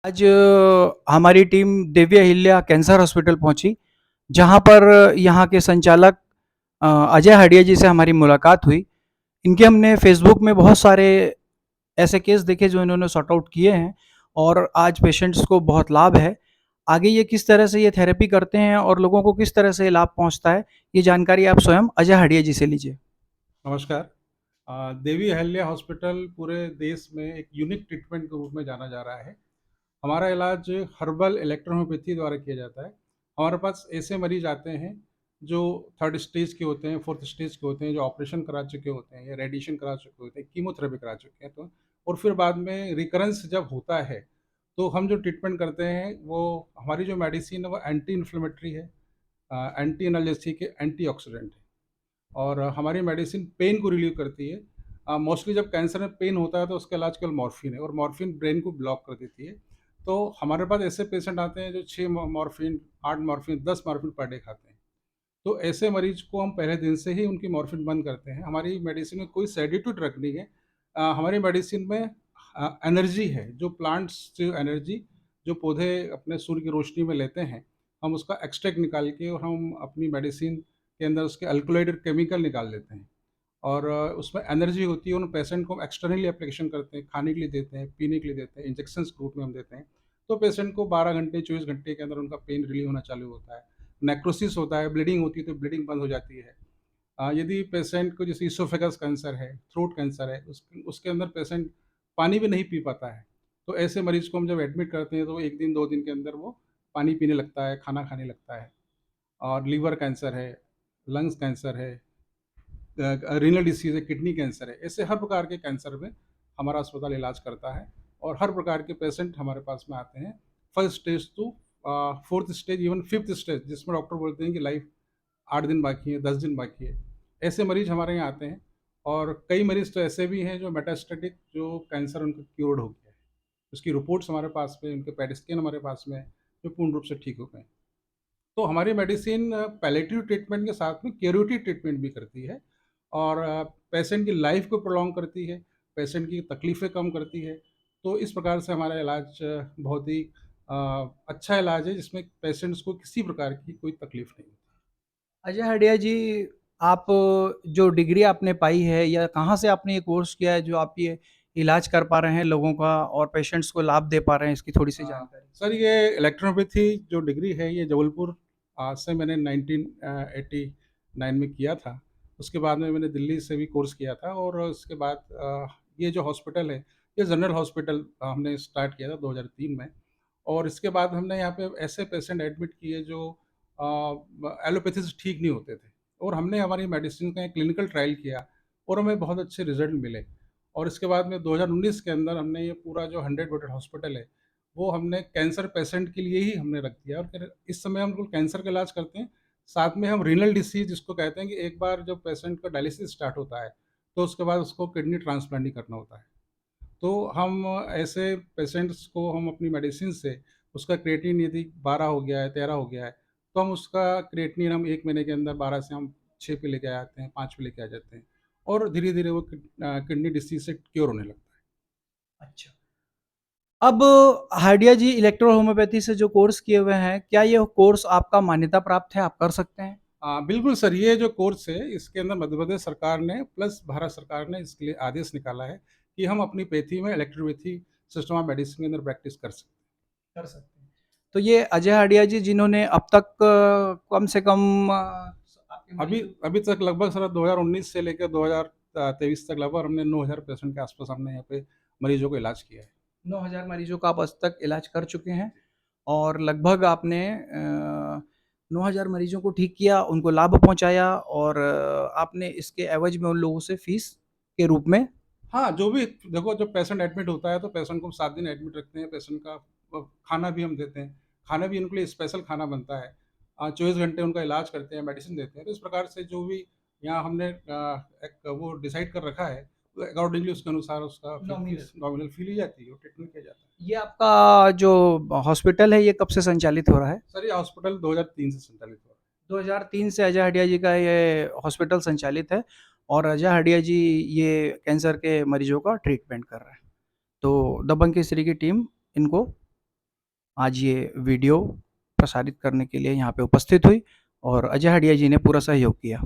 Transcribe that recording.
आज हमारी team Divya Ahilya cancer hospital पहुंची, जहां पर यहां के संचालक अजय हडिया जी से हमारी मुलाकात हुई। इनके हमने फेसबुक में बहुत सारे ऐसे केस देखे जो इन्होंने सॉर्ट आउट किए हैं और आज पेशेंट्स को बहुत लाभ है। आगे ये किस तरह से ये थेरेपी करते हैं और लोगों को किस तरह से लाभ पहुंचता है, ये जानकारी आप स्वयं अजय हडिया जी से लीजिए। नमस्कार। देवी अहिल्या हॉस्पिटल पूरे देश में एक यूनिक ट्रीटमेंट के रूप में जाना जा रहा है। हमारा इलाज हर्बल इलेक्ट्रोहोम्योपैथी द्वारा किया जाता है। हमारे पास ऐसे मरीज आते हैं जो थर्ड स्टेज के होते हैं, फोर्थ स्टेज के होते हैं, जो ऑपरेशन करा चुके होते हैं या रेडिएशन करा चुके होते हैं, कीमोथेरेपी करा चुके हैं। तो और फिर बाद में रिकरेंस जब होता है, तो हम जो ट्रीटमेंट करते हैं वो हमारी जो मेडिसिन है वो एंटी इन्फ्लेमेटरी है, एंटी एनाल्जेसिक है, एंटी ऑक्सीडेंट है। और हमारी मेडिसिन पेन को रिलीव करती है। मोस्टली जब कैंसर में पेन होता है तो उसका इलाज केवल मॉर्फिन है, और मॉर्फिन ब्रेन को ब्लॉक कर देती है। तो हमारे पास ऐसे पेशेंट आते हैं जो 6 morphine, 8 morphine, 10 morphine per day खाते हैं। तो ऐसे मरीज को हम पहले दिन से ही उनकी मॉर्फिन बंद करते हैं। हमारी मेडिसिन में कोई सेडेटिव ड्रग नहीं है। हमारी मेडिसिन में एनर्जी है, जो प्लांट्स से एनर्जी जो पौधे अपने सूर्य की रोशनी में लेते हैं, हम उसका एक्सट्रैक्ट निकाल के और हम अपनी मेडिसिन के अंदर उसके अल्कोलाइडेड केमिकल निकाल देते हैं। और उसमें एनर्जी होती है। उन पेशेंट को एक्सटर्नली एप्लीकेशन करते हैं, खाने के लिए देते हैं, पीने के लिए देते हैं, इंजेक्शंस के रूप में हम देते हैं। तो पेशेंट को 12 घंटे 24 घंटे के अंदर उनका पेन रिलीव होना चालू होता है। नेक्रोसिस होता है, ब्लीडिंग होती है तो ब्लीडिंग बंद हो जाती है। यदि पेशेंट को जैसे इसोफेगस कैंसर है, थ्रोट कैंसर है, उसके अंदर पेशेंट पानी भी नहीं पी पाता है। तो ऐसे मरीज को हम जब एडमिट करते हैं तो 1 दिन 2 दिन के अंदर वो पानी पीने लगता है, खाना खाने लगता है। और लीवर कैंसर है, लंग्स कैंसर है, रीनल डिसीज़ है, किडनी कैंसर है, ऐसे हर प्रकार के कैंसर में हमारा अस्पताल इलाज करता है। और हर प्रकार के पेशेंट हमारे पास में आते हैं, first stage to fourth stage, even fifth stage, जिसमें डॉक्टर बोलते हैं कि लाइफ 8 दिन बाकी है, 10 दिन बाकी है। ऐसे मरीज हमारे यहाँ आते हैं। और कई मरीज तो ऐसे भी हैं जो मेटास्टेटिक, जो कैंसर उनका क्योर्ड हो गया है, उसकी रिपोर्ट्स हमारे पास में, उनके पेट स्कैन हमारे पास में है, जो पूर्ण रूप से ठीक हो गए। तो हमारी मेडिसिन पैलेटिव ट्रीटमेंट के साथ में क्यूरेटिव ट्रीटमेंट भी करती है। और पेशेंट की लाइफ को प्रोलॉन्ग करती है, पेशेंट की तकलीफ़ें कम करती है। तो इस प्रकार से हमारा इलाज बहुत ही अ, अच्छा इलाज है, जिसमें पेशेंट्स को किसी प्रकार की कोई तकलीफ़ नहीं होती। अजय हडिया जी, आप जो डिग्री आपने पाई है या कहाँ से आपने ये कोर्स किया है जो आप ये इलाज कर पा रहे हैं लोगों का और पेशेंट्स को लाभ दे पा रहे हैं, इसकी थोड़ी-सी जानकारी? सर, ये इलेक्ट्रोपैथी जो डिग्री है ये जबलपुर से मैंने 1989 में किया था। उसके बाद में मैंने दिल्ली से भी कोर्स किया था। और उसके बाद ये जो हॉस्पिटल है, ये जनरल हॉस्पिटल हमने स्टार्ट किया था 2003 में। और इसके बाद हमने यहाँ पे ऐसे पेशेंट एडमिट किए जो एलोपैथी से ठीक नहीं होते थे। और हमने हमारी मेडिसिन का एक क्लिनिकल ट्रायल किया और हमें बहुत अच्छे रिजल्ट मिले। और इसके बाद में 2019 के अंदर हमने ये पूरा जो 100 बेडेड हॉस्पिटल है, वो हमने कैंसर पेशेंट के लिए ही हमने रख दिया। और फिर इस समय हम लोग कैंसर का इलाज करते हैं, साथ में हम रीनल डिसीज़ जिसको कहते हैं कि एक बार जब पेशेंट का डायलिसिस स्टार्ट होता है, तो उसके बाद उसको किडनी ट्रांसप्लांट ही करना होता है। तो हम ऐसे पेशेंट्स को हम अपनी मेडिसिन से, उसका क्रिएटिनिन यदि 12 हो गया है, 13 हो गया है, तो हम उसका क्रिएटिनिन हम 1 महीने के अंदर 12 से हम 6 पे लेके आ जाते हैं, 5 पे लेके आ जाते हैं। और धीरे-धीरे वो किडनी डिसीज़ से क्योर होने लगता है। अच्छा। अब हडिया जी इलेक्ट्रो होम्योपैथी से जो कोर्स किए हुए हैं, क्या ये कोर्स आपका मान्यता प्राप्त है, आप कर सकते हैं? बिल्कुल सर, ये जो कोर्स है इसके अंदर मध्य प्रदेश सरकार ने प्लस भारत सरकार ने इसके लिए आदेश निकाला है कि हम अपनी पैथी में इलेक्ट्रोपैथी सिस्टम ऑफ मेडिसिन के अंदर प्रैक्टिस कर सकते हैं। कर सकते हैं। तो ये अजय हडिया जी जिन्होंने अब तक कम से कम आपके अभी मरीजों अभी तक लगभग सर 2019 से लेकर 2023 तक लगभग हमने 9,000 पेशेंट के आसपास हमने यहाँ पे मरीजों को इलाज किया है। 9,000 मरीजों का आप अब तक इलाज कर चुके हैं और लगभग आपने 9,000 मरीजों को ठीक किया, उनको लाभ पहुँचाया और आपने इसके एवज़ में उन लोगों से फ़ीस के रूप में हाँ, जो भी देखो, जब पेशेंट एडमिट होता है तो पेशेंट को हम 7 दिन एडमिट रखते हैं। पेशेंट का खाना भी हम देते हैं। खाना भी उनके लिए स्पेशल खाना बनता है। 24 घंटे उनका इलाज करते हैं, मेडिसिन देते हैं। तो इस प्रकार से जो भी यहाँ हमने एक वो डिसाइड कर रखा है, तो अकॉर्डिंगली उसके अनुसार उसका फिर नॉमिनल। फीस नॉमिनल फ़ी ली जाती है और ट्रीटमेंट किया जाता है। ये आपका जो हॉस्पिटल है, ये कब से संचालित हो रहा है? सर, ये हॉस्पिटल 2003 से संचालित हो रहा 2003 से अजय हडिया जी का ये हॉस्पिटल संचालित है और अजय हडिया जी ये कैंसर के मरीजों का ट्रीटमेंट कर रहे हैं। तो दबंग केसरी की टीम इनको आज ये वीडियो प्रसारित करने के लिए यहाँ पे उपस्थित हुई और अजय हडिया जी ने पूरा सहयोग किया।